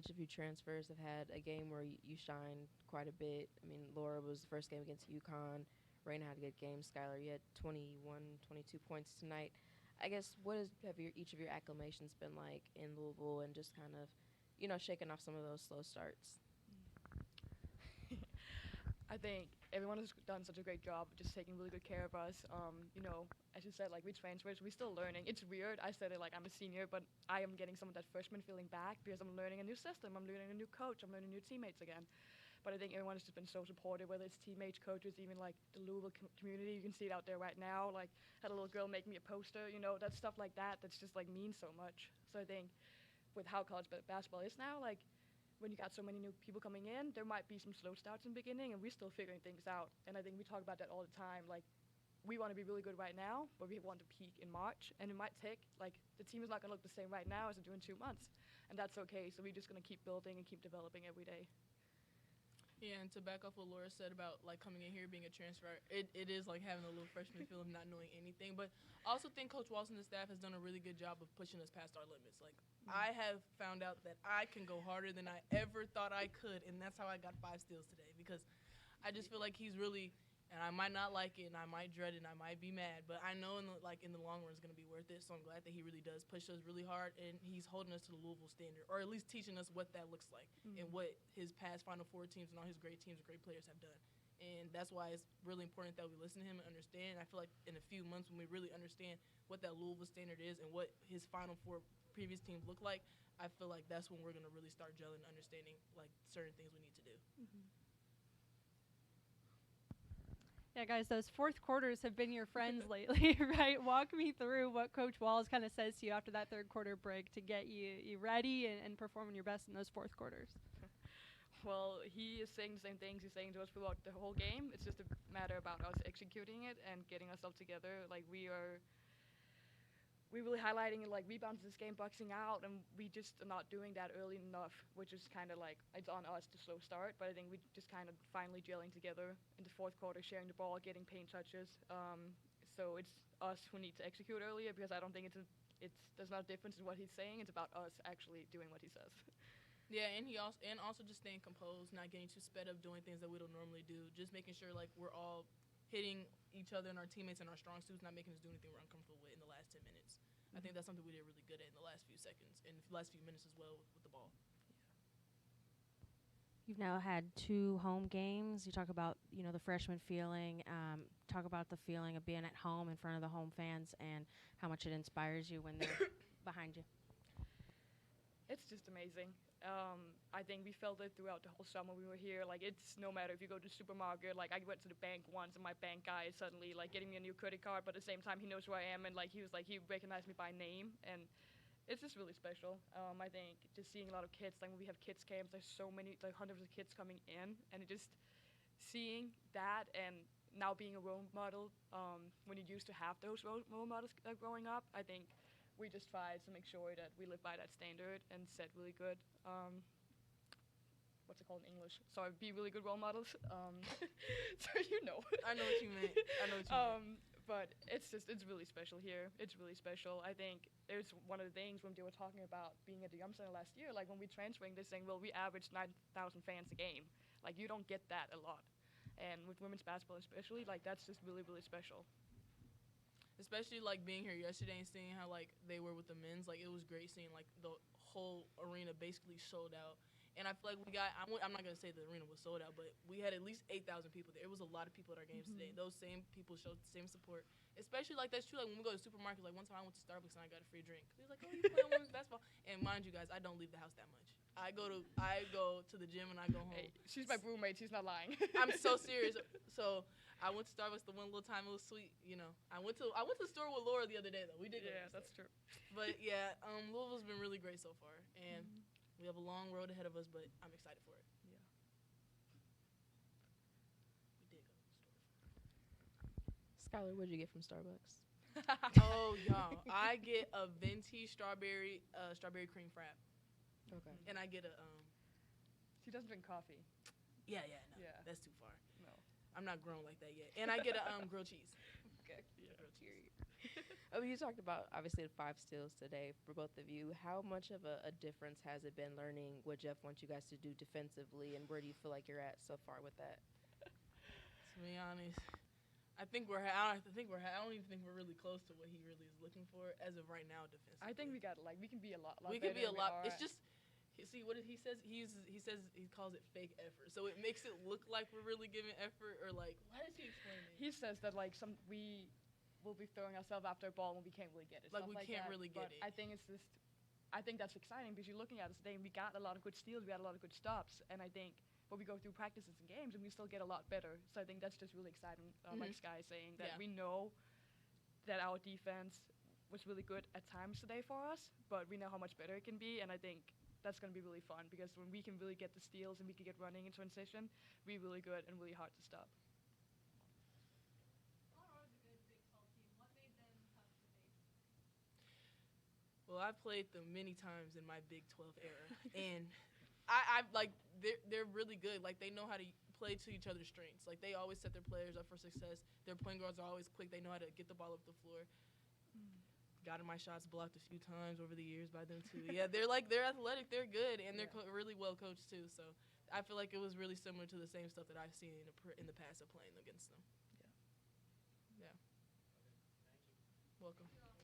each of you transfers have had a game where you shined quite a bit. I mean, Laura was the first game against UConn. Raina had a good game. Skylar, you had 21, 22 points tonight. I guess have each of your acclamations been like in Louisville and just kind of, shaking off some of those slow starts? I think everyone has done such a great job of just taking really good care of us. As you said, like we transferred, so we're still learning. It's weird. I said it like I'm a senior, but I am getting some of that freshman feeling back because I'm learning a new system. I'm learning a new coach. I'm learning new teammates again. But I think everyone has just been so supportive, whether it's teammates, coaches, even like the Louisville community. You can see it out there right now. Like had a little girl make me a poster. That stuff like that. That's just like means so much. So I think with how college basketball is now, like when you got so many new people coming in, there might be some slow starts in the beginning, and we're still figuring things out. And I think we talk about that all the time. Like, we want to be really good right now, but we want to peak in March, and it might take, like, the team is not going to look the same right now as it do in 2 months, and that's okay. So we're just going to keep building and keep developing every day. Yeah, and to back off what Laura said about, like, coming in here being a transfer, it is like having a little freshman feel of not knowing anything. But I also think Coach Walsh and the staff has done a really good job of pushing us past our limits. Like, I have found out that I can go harder than I ever thought I could, and that's how I got 5 steals today, because I just feel like he's really – and I might not like it, and I might dread it, and I might be mad, but I know in the long run it's going to be worth it. So I'm glad that he really does push us really hard, and he's holding us to the Louisville standard, or at least teaching us what that looks like and what his past Final Four teams and all his great teams and great players have done. And that's why it's really important that we listen to him and understand. I feel like in a few months when we really understand what that Louisville standard is and what his Final Four previous teams look like, I feel like that's when we're going to really start gelling and understanding like certain things we need to do. Yeah, guys, those fourth quarters have been your friends lately, right? Walk me through what Coach Walls kind of says to you after that third quarter break to get you ready and performing your best in those fourth quarters. Well, he is saying the same things he's saying to us throughout the whole game. It's just a matter about us executing it and getting ourselves together. Like we're really highlighting like rebounds this game, boxing out, and we just are not doing that early enough, which is kind of like it's on us to slow start. But I think we just kind of finally gelling together in the fourth quarter, sharing the ball, getting paint touches. So it's us who need to execute earlier because I don't think there's not a difference in what he's saying. It's about us actually doing what he says. Yeah, and he also just staying composed, not getting too sped up, doing things that we don't normally do, just making sure like we're all hitting each other and our teammates and our strong suits, not making us do anything we're uncomfortable with in the last 10 minutes. I think that's something we did really good at in the last few seconds and the last few minutes as well with the ball. You've now had 2 home games. You talk about, the freshman feeling. Talk about the feeling of being at home in front of the home fans and how much it inspires you when they're behind you. It's just amazing. I think we felt it throughout the whole summer we were here. Like, it's no matter if you go to the supermarket. Like, I went to the bank once, and my bank guy is suddenly, like, getting me a new credit card, but at the same time, he knows who I am, and, like, he recognized me by name, and it's just really special. I think just seeing a lot of kids, like, when we have kids camps, there's so many, like, hundreds of kids coming in, and just seeing that and now being a role model, when you used to have those role models growing up, I think we just try to make sure that we live by that standard and set really good, what's it called in English? Sorry, be really good role models. So I know what you meant. But it's really special here. It's really special. I think it's one of the things when they were talking about being at the Yum Center last year, like when we transferring this thing, well, we averaged 9,000 fans a game. Like, you don't get that a lot. And with women's basketball especially, like, that's just really, really special. Especially, like, being here yesterday and seeing how, like, they were with the men's. Like, it was great seeing, like, the whole arena basically sold out. And I feel like I'm not going to say the arena was sold out, but we had at least 8,000 people there. It was a lot of people at our games today. Those same people showed the same support. Especially, like, that's true. Like, when we go to supermarkets, like, one time I went to Starbucks and I got a free drink. He was like, oh, you play women's basketball? And mind you, guys, I don't leave the house that much. I go to the gym and I go home. Hey, she's my roommate. She's not lying. I'm so serious. So I went to Starbucks the one little time. It was sweet, I went to the store with Laura the other day, though. We did. Yeah, that's true. But, yeah, Louisville's been really great so far. And we have a long road ahead of us, but I'm excited for it. Yeah. We did go to the store. Skylar, what did you get from Starbucks? Oh, y'all. I get a venti strawberry cream frap. Okay. And I get a She doesn't drink coffee. no. Yeah. That's too far. No. I'm not grown like that yet. And I get a grilled cheese. Okay. Yeah, grilled cheese. You talked about obviously the 5 steals today for both of you. How much of a difference has it been learning what Jeff wants you guys to do defensively, and where do you feel like you're at so far with that? To be honest, I don't even think we're really close to what he really is looking for as of right now defensively. I think we can be a lot we better can be a than lot. we It's are. just see what he says. He calls it fake effort. So it makes it look like we're really giving effort, or like, why does he explain it? He says that like we will be throwing ourselves after a ball when we can't really get it. Like, stuff we can't that. really get But it. I think that's exciting because you're looking at us today and we got a lot of good steals, we got a lot of good stops, and I think we go through practices and games and we still get a lot better. So I think that's just really exciting. Like Sky saying that we know that our defense was really good at times today for us, but we know how much better it can be, and I think that's going to be really fun because when we can really get the steals and we can get running in transition, we're really good and really hard to stop. Well, I've played them many times in my Big 12 era, and I like they're really good. Like, they know how to play to each other's strengths. Like, they always set their players up for success. Their point guards are always quick. They know how to get the ball up the floor. Gotten my shots blocked a few times over the years by them too. Yeah, they're athletic, they're good, and they're really well coached too. So I feel like it was really similar to the same stuff that I've seen in the past of playing against them. Yeah. Welcome.